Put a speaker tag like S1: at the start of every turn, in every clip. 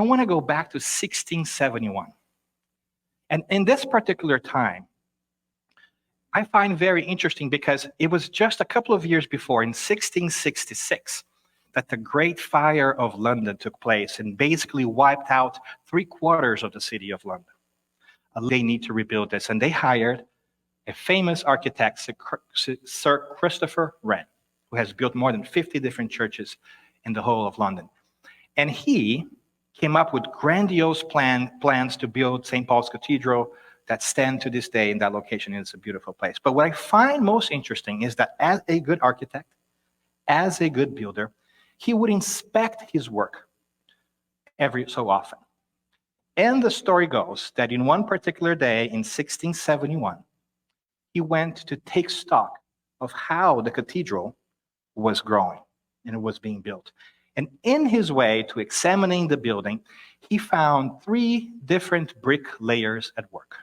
S1: I want to go back to 1671. And in this particular time, I find very interesting because it was just a couple of years before, in 1666, that the Great Fire of London took place and basically wiped out 3/4 of the city of London. They need to rebuild this, and they hired a famous architect, Sir Christopher Wren, who has built more than 50 different churches in the whole of London. And he came up with grandiose plans to build St. Paul's Cathedral that stand to this day in that location. It's a beautiful place. But what I find most interesting is that as a good architect, as a good builder, he would inspect his work every so often. And the story goes that in one particular day in 1671, he went to take stock of how the cathedral was growing and it was being built. And in his way to examining the building, he found 3 different bricklayers at work.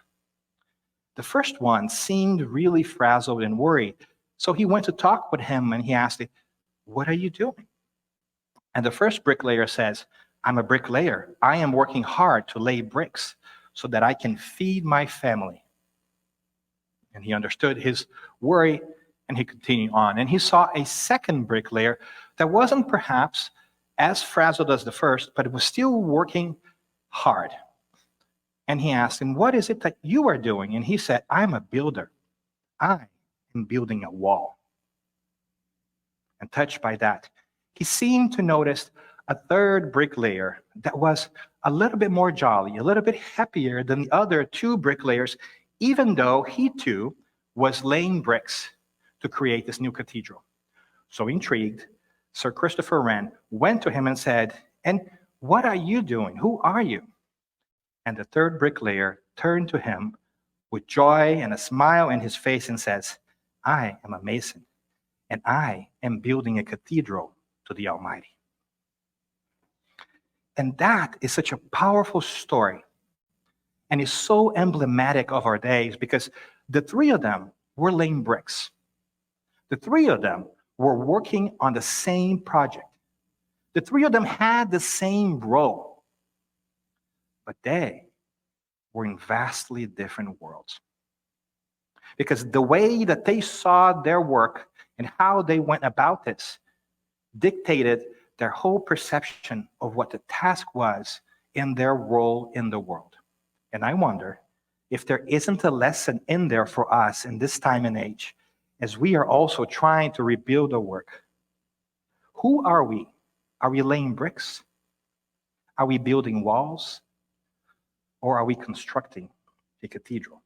S1: The first one seemed really frazzled and worried. So he went to talk with him and he asked him, "What are you doing?" And the first bricklayer says, "I'm a bricklayer. I am working hard to lay bricks so that I can feed my family." And he understood his worry and he continued on. And he saw a second bricklayer that wasn't perhaps as frazzled as the first, but it was still working hard. And he asked him, "What is it that you are doing?" And he said, "I'm a builder. I am building a wall." And touched by that, he seemed to notice a third bricklayer that was a little bit more jolly, a little bit happier than the other 2 bricklayers, even though he too was laying bricks to create this new cathedral. So intrigued, Sir Christopher Wren went to him and said, "And what are you doing? Who are you?" And the third bricklayer turned to him with joy and a smile in his face and says, "I am a mason, and I am building a cathedral to the Almighty." And that is such a powerful story and is so emblematic of our days because the 3 of them were laying bricks. The 3 of them were working on the same project. The 3 of them had the same role, but they were in vastly different worlds. Because the way that they saw their work and how they went about this dictated their whole perception of what the task was in their role in the world. And I wonder if there isn't a lesson in there for us in this time and age, as we are also trying to rebuild our work. Who are we? Are we laying bricks? Are we building walls? Or are we constructing a cathedral?